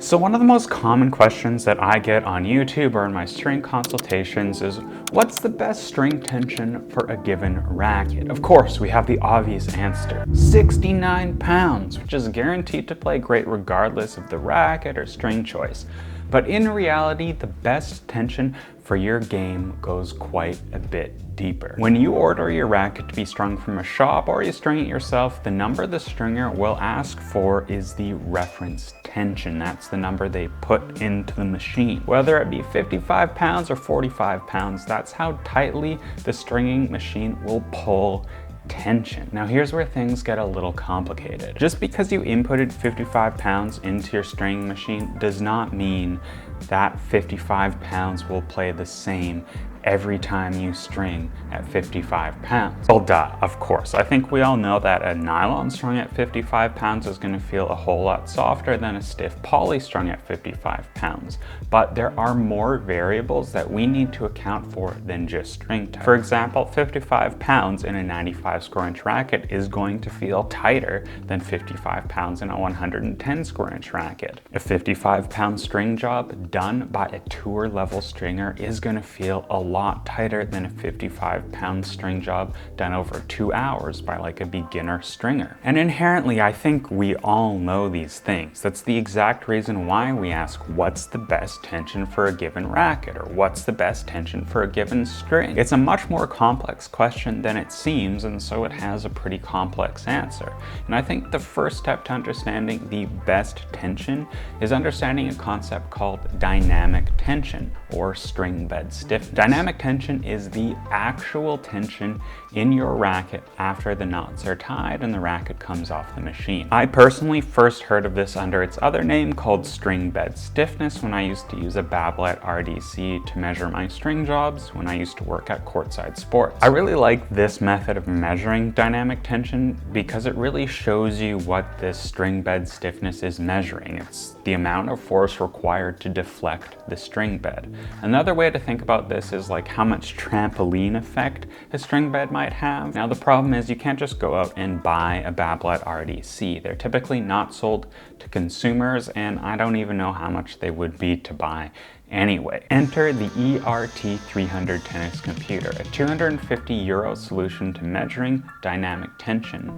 So one of the most common questions that I get on YouTube or in my string consultations is, what's the best string tension for a given racket? Of course, we have the obvious answer, 69 pounds, which is guaranteed to play great regardless of the racket or string choice. But in reality, the best tension for your game goes quite a bit deeper. When you order your racket to be strung from a shop or you string it yourself, the number the stringer will ask for is the reference tension. That's the number they put into the machine. Whether it be 55 pounds or 45 pounds, that's how tightly the stringing machine will pull tension. Now here's where things get a little complicated. Just because you inputted 55 pounds into your string machine does not mean that 55 pounds will play the same every time you string at 55 pounds. Well, duh, of course. I think we all know that a nylon strung at 55 pounds is going to feel a whole lot softer than a stiff poly strung at 55 pounds. But there are more variables that we need to account for than just string type. For example, 55 pounds in a 95 square inch racket is going to feel tighter than 55 pounds in a 110 square inch racket. A 55 pound string job done by a tour level stringer is going to feel a lot tighter than a 55 pound string job done over 2 hours by like a beginner stringer. And inherently, I think we all know these things. That's the exact reason why we ask, what's the best tension for a given racket, or what's the best tension for a given string? It's a much more complex question than it seems, and so it has a pretty complex answer. And I think the first step to understanding the best tension is understanding a concept called dynamic tension, or string bed stiffness. Dynamic tension is the actual tension in your racket after the knots are tied and the racket comes off the machine. I personally first heard of this under its other name called string bed stiffness when I used to use a Babolat RDC to measure my string jobs when I used to work at Courtside Sports. I really like this method of measuring dynamic tension because it really shows you what this string bed stiffness is measuring. It's the amount of force required to deflect the string bed. Another way to think about this is like how much trampoline effect a string bed might have. Now the problem is you can't just go out and buy a Babolat RDC. They're typically not sold to consumers, and I don't even know how much they would be to buy anyway. Enter the ERT300 tennis computer, a 250 euro solution to measuring dynamic tension,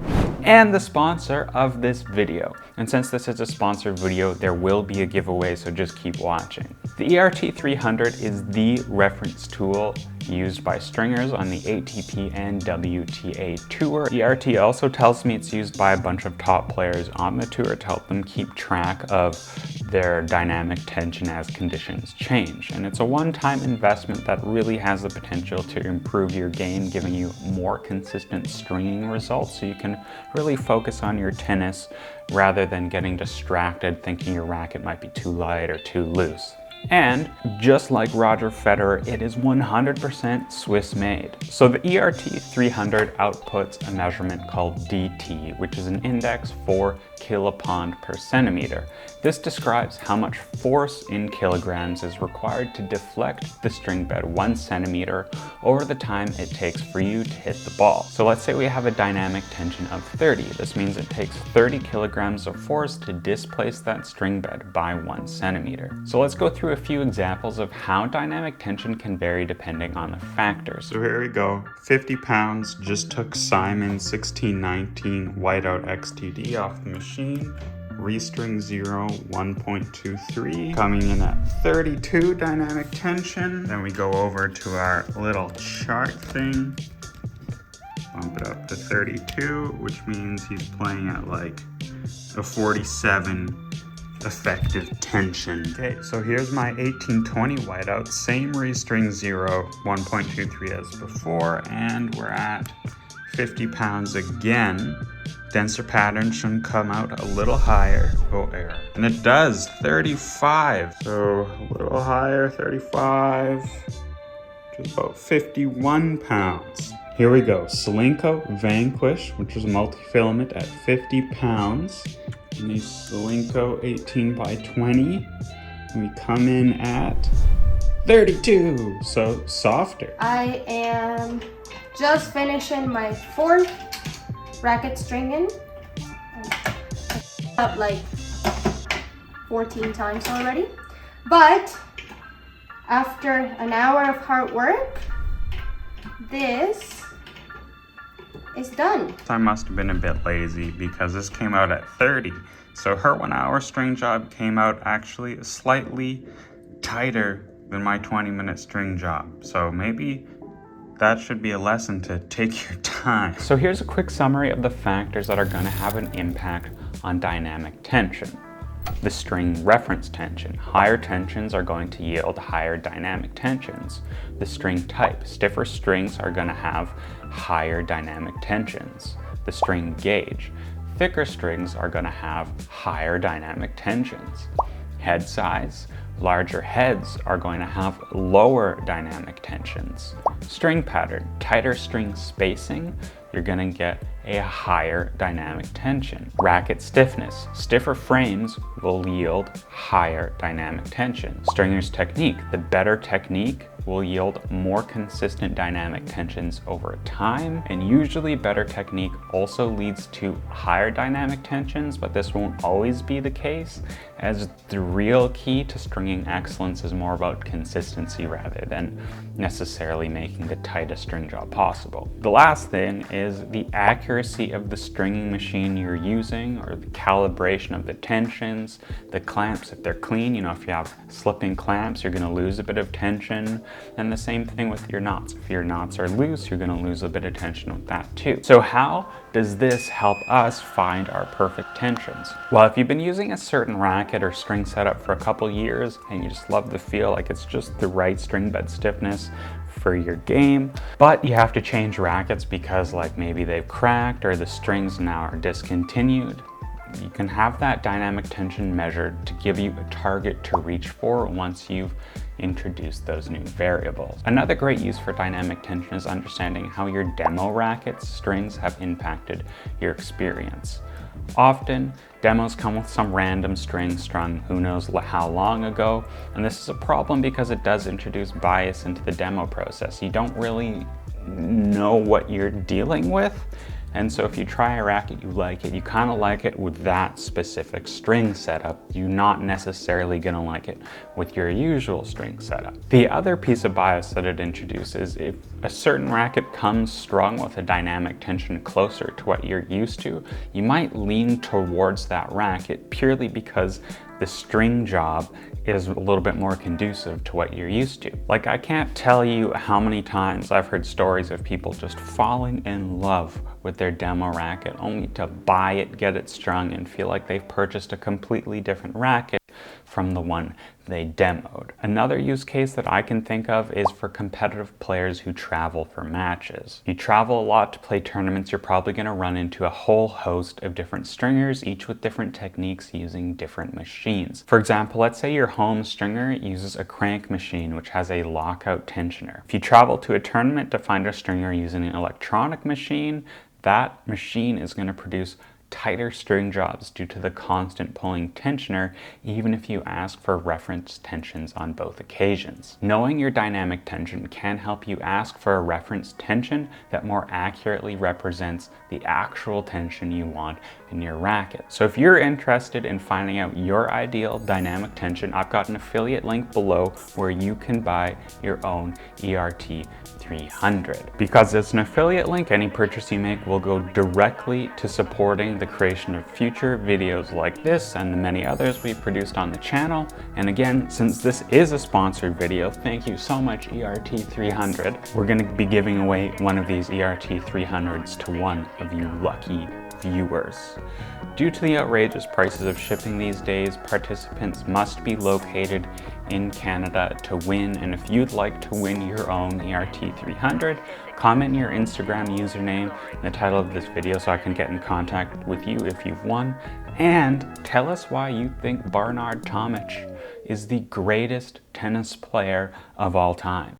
and the sponsor of this video. And since this is a sponsored video, there will be a giveaway, so just keep watching. The ERT300 is the reference tool used by stringers on the ATP and WTA tour. ERT also tells me it's used by a bunch of top players on the tour to help them keep track of their dynamic tension as conditions change. And it's a one-time investment that really has the potential to improve your game, giving you more consistent stringing results so you can really focus on your tennis rather than getting distracted thinking your racket might be too light or too loose. And just like Roger Federer, it is 100% Swiss made. So the ERT300 outputs a measurement called DT, which is an index for kilopond per centimeter. This describes how much force in kilograms is required to deflect the string bed 1 centimeter over the time it takes for you to hit the ball. So let's say we have a dynamic tension of 30. This means it takes 30 kilograms of force to displace that string bed by 1 centimeter. So let's go through a few examples of how dynamic tension can vary depending on the factors. So here we go. 50 pounds just took Simon's 1619 Whiteout XTD off the machine. Restring 0, 1.23. Coming in at 32 dynamic tension. Then we go over to our little chart thing. Bump it up to 32, which means he's playing at like a 47 effective tension. Okay, so here's my 1820 whiteout, same restring 0, 1.23 as before, and we're at 50 pounds again. Denser pattern should come out a little higher. Oh, error. And it does, 35. So a little higher, 35, which is about 51 pounds. Here we go, Solinco Vanquish, which is a multi-filament at 50 pounds. And a Solinco 18 by 20. And we come in at 32, so softer. I am just finishing my 4th racket stringing. Up like 14 times already. But after an hour of hard work, this is done. I must have been a bit lazy because this came out at 30. So her 1 hour string job came out actually slightly tighter than my 20-minute string job. So maybe that should be a lesson to take your time. So here's a quick summary of the factors that are going to have an impact on dynamic tension. The string reference tension. Higher tensions are going to yield higher dynamic tensions. The string type. Stiffer strings are going to have higher dynamic tensions. The string gauge. Thicker strings are going to have higher dynamic tensions. Head size. Larger heads are going to have lower dynamic tensions. String pattern. Tighter string spacing, you're going to get a higher dynamic tension. Racket stiffness. Stiffer frames will yield higher dynamic tension. Stringer's technique. The better technique will yield more consistent dynamic tensions over time, and usually better technique also leads to higher dynamic tensions, but this won't always be the case, as the real key to stringing excellence is more about consistency rather than necessarily making the tightest string job possible. The last thing is the accuracy of the stringing machine you're using, or the calibration of the tensions, the clamps. If they're clean, if you have slipping clamps, you're going to lose a bit of tension. And the same thing with your knots. If your knots are loose, you're going to lose a bit of tension with that too. So how does this help us find our perfect tensions? Well, if you've been using a certain racket or string setup for a couple years and you just love the feel, like it's just the right string bed stiffness for your game, but you have to change rackets because like maybe they've cracked or the strings now are discontinued, you can have that dynamic tension measured to give you a target to reach for once you've introduced those new variables. Another great use for dynamic tension is understanding how your demo racket's strings have impacted your experience. Often, demos come with some random string strung who knows how long ago, and this is a problem because it does introduce bias into the demo process. You don't really know what you're dealing with, and so if you try a racket, you like it, you kind of like it with that specific string setup. You're not necessarily going to like it with your usual string setup. The other piece of bias that it introduces, if a certain racket comes strung with a dynamic tension closer to what you're used to, you might lean towards that racket purely because the string job is a little bit more conducive to what you're used to. Like, I can't tell you how many times I've heard stories of people just falling in love with their demo racket only to buy it, get it strung, and feel like they've purchased a completely different racket from the one they demoed. Another use case that I can think of is for competitive players who travel for matches. You travel a lot to play tournaments, you're probably going to run into a whole host of different stringers, each with different techniques using different machines. For example, let's say your home stringer uses a crank machine which has a lockout tensioner. If you travel to a tournament to find a stringer using an electronic machine, that machine is going to produce tighter string jobs due to the constant pulling tensioner, even if you ask for reference tensions on both occasions. Knowing your dynamic tension can help you ask for a reference tension that more accurately represents the actual tension you want in your racket. So if you're interested in finding out your ideal dynamic tension, I've got an affiliate link below where you can buy your own ERT 300. Because it's an affiliate link, any purchase you make will go directly to supporting the creation of future videos like this and the many others we've produced on the channel. And again, since this is a sponsored video, thank you so much, ERT 300. We're going to be giving away one of these ERT 300s to one of you lucky viewers. Due to the outrageous prices of shipping these days, participants must be located in Canada to win, and if you'd like to win your own ERT 300, comment your Instagram username in the title of this video so I can get in contact with you if you've won, and tell us why you think Bernard Tomic is the greatest tennis player of all time.